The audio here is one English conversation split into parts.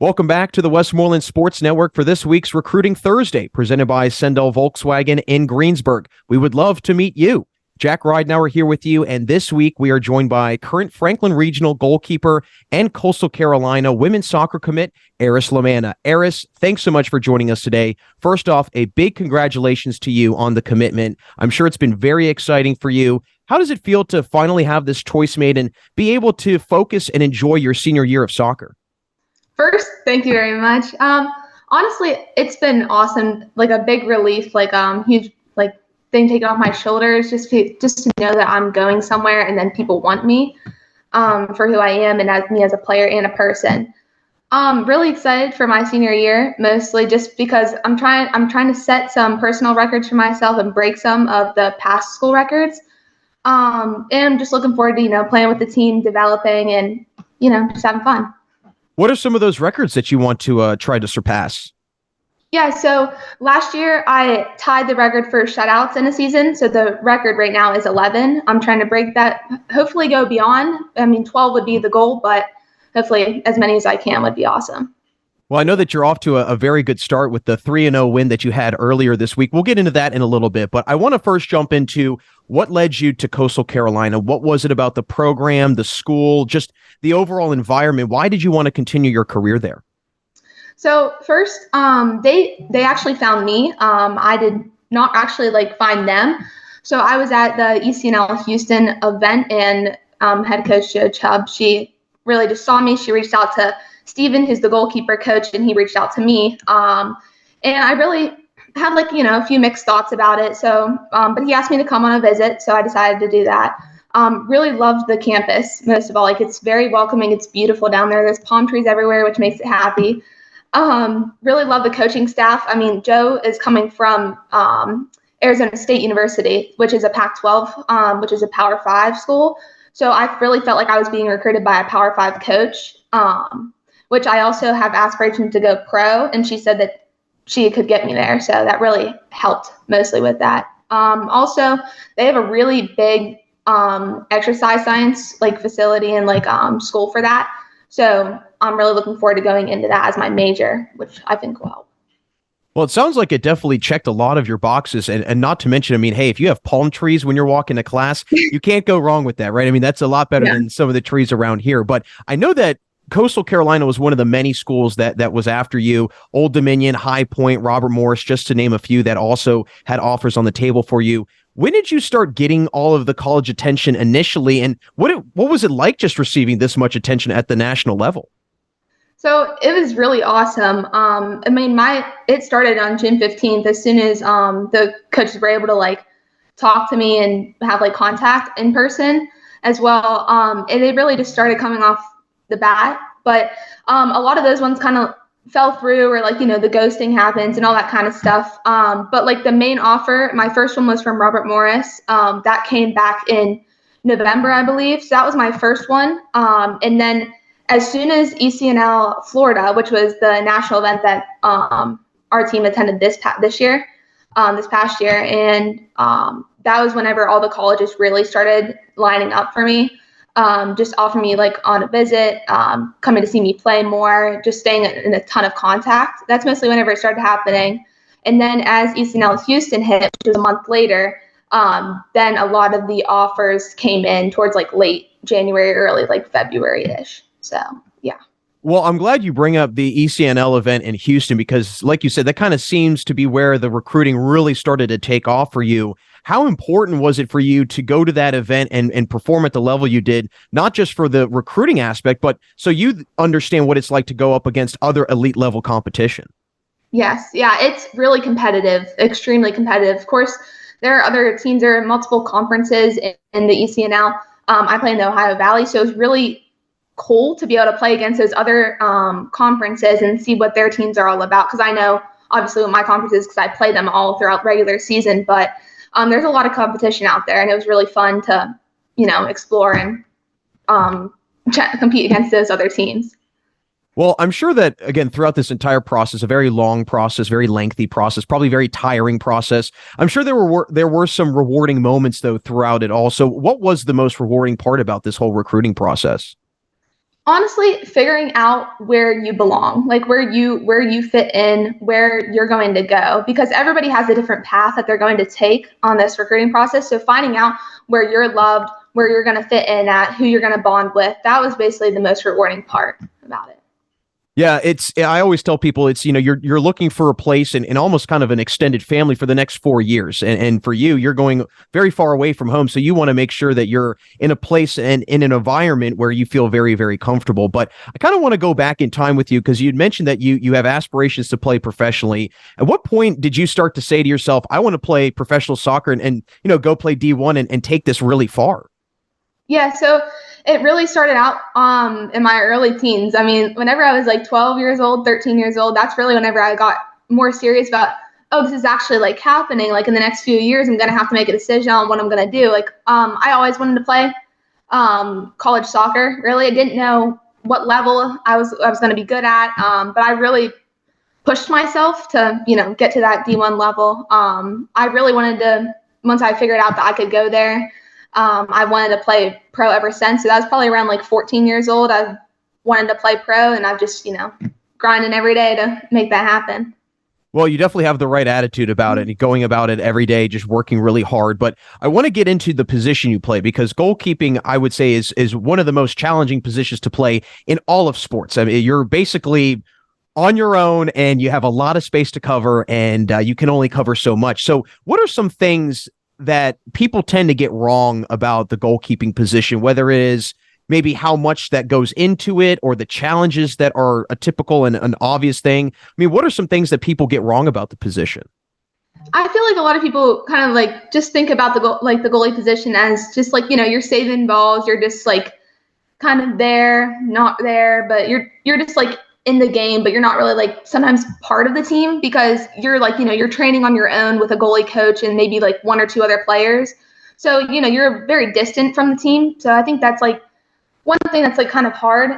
Welcome back to the Westmoreland Sports Network for this week's Recruiting Thursday, presented by Sendell Volkswagen in Greensburg. We would love to meet you. Jack Ridenour here with you, and this week we are joined by current Franklin Regional goalkeeper and Coastal Carolina women's soccer commit, Aris Lamanna. Aris, thanks so much for joining us today. First off, a big congratulations to you on the commitment. I'm sure it's been very exciting for you. How does it feel to finally have this choice made and be able to focus and enjoy your senior year of soccer? First, thank you very much. Honestly, it's been awesome. Like a big relief, huge thing taken off my shoulders. Just to know that I'm going somewhere, and then people want me for who I am and as me as a player and a person. Really excited for my senior year, mostly just because I'm trying to set some personal records for myself and break some of the past school records. And I'm just looking forward to playing with the team, developing, and just having fun. What are some of those records that you want to try to surpass? Yeah, so last year I tied the record for shutouts in a season. So the record right now is 11. I'm trying to break that, hopefully go beyond. 12 would be the goal, but hopefully as many as I can would be awesome. Well, I know that you're off to a very good start with the 3-0 win that you had earlier this week. We'll get into that in a little bit, but I want to first jump into what led you to Coastal Carolina. What was it about the program, the school, just the overall environment? Why did you want to continue your career there? So first, they actually found me. I did not actually find them. So I was at the ECNL Houston event, and head coach Jo Chubb, she really just saw me. She reached out to Steven, who's the goalkeeper coach, and he reached out to me. And I really had a few mixed thoughts about it. So, but he asked me to come on a visit, so I decided to do that. Really loved the campus, most of all. It's very welcoming. It's beautiful down there. There's palm trees everywhere, which makes it happy. Really love the coaching staff. Joe is coming from Arizona State University, which is a Pac-12, which is a Power 5 school. So I really felt like I was being recruited by a Power 5 coach, which I also have aspirations to go pro, and she said that she could get me there. So that really helped mostly with that. Also, they have a really big exercise science facility and school for that. So I'm really looking forward to going into that as my major, which I think will help. Well, it sounds like it definitely checked a lot of your boxes, and not to mention, hey, if you have palm trees when you're walking to class, you can't go wrong with that, right? That's a lot better than some of the trees around here. But I know that Coastal Carolina was one of the many schools that was after you. Old Dominion, High Point, Robert Morris, just to name a few that also had offers on the table for you. When did you start getting all of the college attention initially, and what was it like just receiving this much attention at the national level? So it was really awesome. It started on June 15th as soon as the coaches were able to talk to me and have contact in person as well. And they really just started coming off the bat, but a lot of those ones kind of fell through, or the ghosting happens and all that kind of stuff. But the main offer, my first one was from Robert Morris. That came back in November, I believe. So that was my first one. And then as soon as ECNL Florida, which was the national event that our team attended this past year, and that was whenever all the colleges really started lining up for me. Just offering me on a visit, coming to see me play more, just staying in a ton of contact. That's mostly whenever it started happening. And then as ECNL Houston hit, which was a month later, then a lot of the offers came in towards late January, early February-ish. So, yeah. Well, I'm glad you bring up the ECNL event in Houston because, like you said, that kind of seems to be where the recruiting really started to take off for you. How important was it for you to go to that event and perform at the level you did, not just for the recruiting aspect, but so you understand what it's like to go up against other elite level competition? Yes. Yeah, it's really competitive, extremely competitive. Of course, there are other teams, there are multiple conferences in the ECNL. I play in the Ohio Valley, so it's really cool to be able to play against those other conferences and see what their teams are all about. Because I know, obviously, what my conferences, because I play them all throughout regular season, but there's a lot of competition out there, and it was really fun to, explore and compete against those other teams. Well, I'm sure that, again, throughout this entire process, a very long process, very lengthy process, probably very tiring process, I'm sure there were some rewarding moments, though, throughout it all. So what was the most rewarding part about this whole recruiting process? Honestly, figuring out where you belong, like where you fit in, where you're going to go, because everybody has a different path that they're going to take on this recruiting process. So finding out where you're loved, where you're going to fit in at, who you're going to bond with, that was basically the most rewarding part about it. Yeah, I always tell people you're looking for a place and almost kind of an extended family for the next 4 years. And for you, you're going very far away from home. So you want to make sure that you're in a place and in an environment where you feel very, very comfortable. But I kind of want to go back in time with you because you'd mentioned that you have aspirations to play professionally. At what point did you start to say to yourself, I want to play professional soccer and go play D1 and take this really far? Yeah, so it really started out in my early teens. I mean, whenever I was like 12 years old, 13 years old, that's really whenever I got more serious about, oh, this is actually like happening. Like in the next few years, I'm going to have to make a decision on what I'm going to do. Like I always wanted to play college soccer. Really, I didn't know what level I was going to be good at, but I really pushed myself to get to that D1 level. I really wanted to, once I figured out that I could go there. I wanted to play pro ever since. So that was probably around like 14 years old. I wanted to play pro, and I've just, grinding every day to make that happen. Well, you definitely have the right attitude about it, going about it every day, just working really hard. But I want to get into the position you play because goalkeeping, I would say, is one of the most challenging positions to play in all of sports. I mean, you're basically on your own and you have a lot of space to cover, and you can only cover so much. So what are some things that people tend to get wrong about the goalkeeping position, whether it is maybe how much that goes into it or the challenges that are a typical and an obvious thing? I mean, what are some things that people get wrong about the position? I feel like a lot of people kind of like just think about the the goalie position as just like, you're saving balls, you're just like kind of there, not there, but you're just like in the game, but you're not really like sometimes part of the team because you're like, you're training on your own with a goalie coach and maybe like one or two other players. So, you're very distant from the team. So I think that's like one thing that's like kind of hard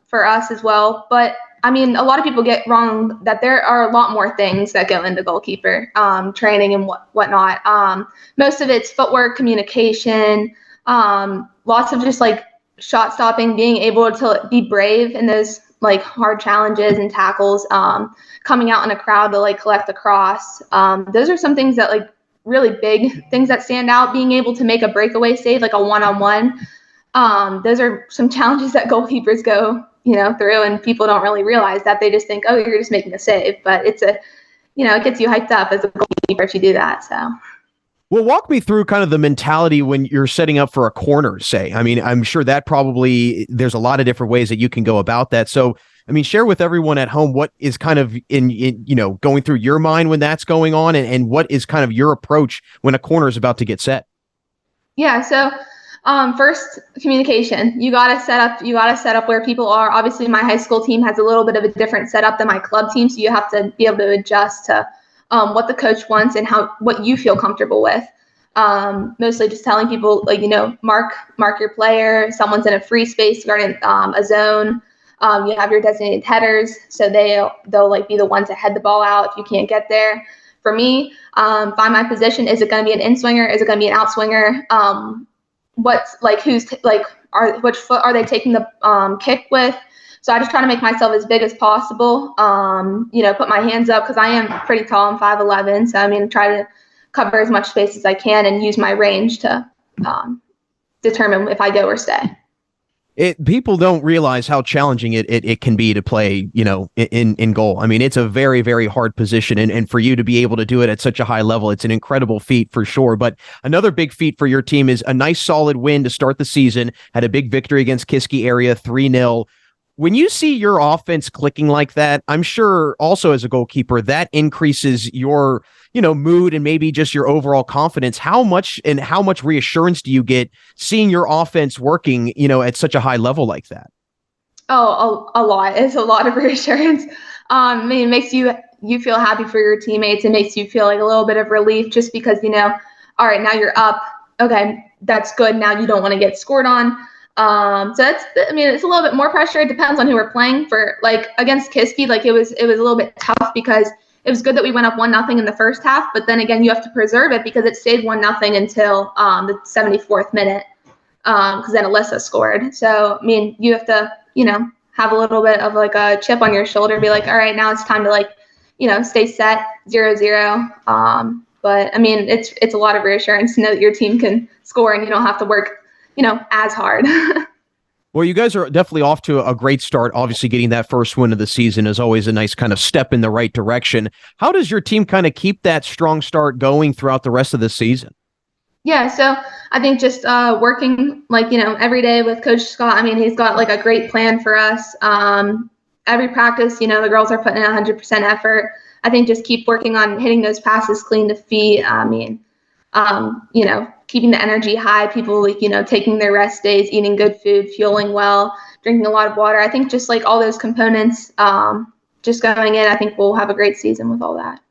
for us as well. But I mean, a lot of people get wrong that there are a lot more things that go into goalkeeper training and whatnot. Most of it's footwork, communication, lots of just like shot stopping, being able to be brave in those like hard challenges and tackles, coming out in a crowd to like collect the cross. Those are some things that like really big things that stand out. Being able to make a breakaway save, like a one-on-one. Those are some challenges that goalkeepers go, through, and people don't really realize that. They just think, oh, you're just making a save, but it's it gets you hyped up as a goalkeeper if you do that. So. Well, walk me through kind of the mentality when you're setting up for a corner, say. I mean, I'm sure that probably there's a lot of different ways that you can go about that. So, I mean, share with everyone at home what is kind of in going through your mind when that's going on, and what is kind of your approach when a corner is about to get set. Yeah. So, first, communication. You gotta set up where people are. Obviously, my high school team has a little bit of a different setup than my club team, so you have to be able to adjust to what the coach wants and what you feel comfortable with. Mostly just telling people like, mark your player. Someone's in a free space guarding a zone. You have your designated headers, so they'll like be the ones to head the ball out if you can't get there. For me, find my position. Is it going to be an in swinger? Is it going to be an out swinger? What's like which foot are they taking the kick with? So I just try to make myself as big as possible. Put my hands up because I am pretty tall. I'm 5'11". So I mean, try to cover as much space as I can and use my range to determine if I go or stay. People don't realize how challenging it can be to play, in goal. I mean, it's a very, very hard position. And for you to be able to do it at such a high level, it's an incredible feat for sure. But another big feat for your team is a nice solid win to start the season. Had a big victory against Kiski area, 3-0. When you see your offense clicking like that, I'm sure also as a goalkeeper, that increases your, mood and maybe just your overall confidence. How much reassurance do you get seeing your offense working, at such a high level like that? Oh, a lot. It's a lot of reassurance. I mean, it makes you feel happy for your teammates. It makes you feel like a little bit of relief just because, all right, now you're up. Okay, that's good. Now you don't want to get scored on. So it's a little bit more pressure. It depends on who we're playing for. Like against Kiski, like it was a little bit tough because it was good that we went up 1-0 in the first half, but then again, you have to preserve it because it stayed 1-0 until the 74th minute, because then Alyssa scored. So I mean, you have to have a little bit of like a chip on your shoulder, be like, all right, now it's time to like, stay set 0-0. But I mean, it's a lot of reassurance to know that your team can score and you don't have to work, as hard. Well, you guys are definitely off to a great start. Obviously, getting that first win of the season is always a nice kind of step in the right direction. How does your team kind of keep that strong start going throughout the rest of the season? Yeah, so I think just working like, every day with Coach Scott. I mean, he's got like a great plan for us. Every practice, the girls are putting in 100% effort. I think just keep working on hitting those passes clean to feet. I mean, keeping the energy high, people like, taking their rest days, eating good food, fueling well, drinking a lot of water. I think just like all those components, just going in, I think we'll have a great season with all that.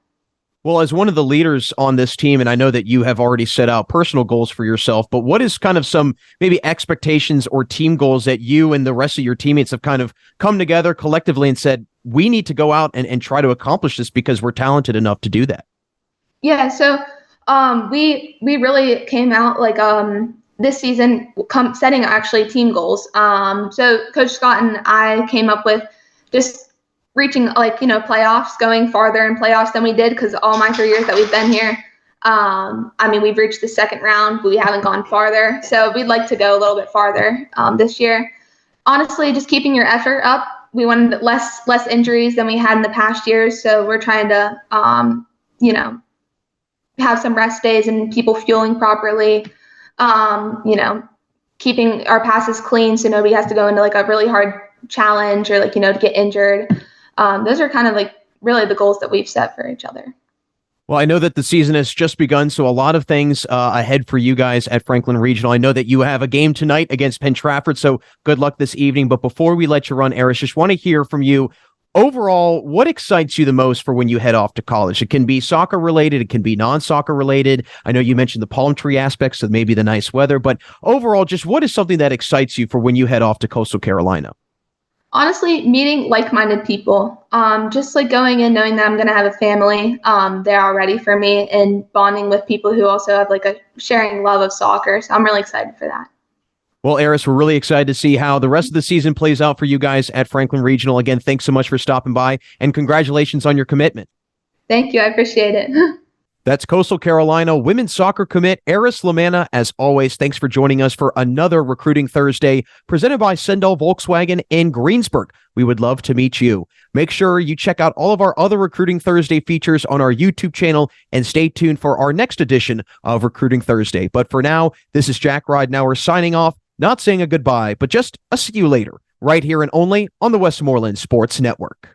Well, as one of the leaders on this team, and I know that you have already set out personal goals for yourself, but what is kind of some maybe expectations or team goals that you and the rest of your teammates have kind of come together collectively and said, we need to go out and try to accomplish this because we're talented enough to do that? Yeah, so we really came out like this season setting actually team goals. So Coach Scott and I came up with just reaching like, playoffs, going farther in playoffs than we did because all my 3 years that we've been here, I mean, we've reached the second round, but we haven't gone farther. So we'd like to go a little bit farther this year. Honestly, just keeping your effort up. We wanted less injuries than we had in the past years. So we're trying to, have some rest days and people fueling properly, keeping our passes clean so nobody has to go into like a really hard challenge or like, to get injured. Those are kind of like really the goals that we've set for each other. Well, I know that the season has just begun, so a lot of things ahead for you guys at Franklin Regional. I know that you have a game tonight against Penn Trafford, so good luck this evening. But before we let you run, Aris, just want to hear from you. Overall, what excites you the most for when you head off to college? It can be soccer related. It can be non-soccer related. I know you mentioned the palm tree aspects of maybe the nice weather, but overall, just what is something that excites you for when you head off to Coastal Carolina? Honestly, meeting like-minded people, just like going in knowing that I'm going to have a family there already for me and bonding with people who also have like a sharing love of soccer. So I'm really excited for that. Well, Aris, we're really excited to see how the rest of the season plays out for you guys at Franklin Regional. Again, thanks so much for stopping by and congratulations on your commitment. Thank you. I appreciate it. That's Coastal Carolina women's soccer commit Aris Lamanna. As always, thanks for joining us for another Recruiting Thursday presented by Sendell Volkswagen in Greensburg. We would love to meet you. Make sure you check out all of our other Recruiting Thursday features on our YouTube channel and stay tuned for our next edition of Recruiting Thursday. But for now, this is Jack Ridenour signing off, not saying a goodbye, but just a see you later, right here and only on the Westmoreland Sports Network.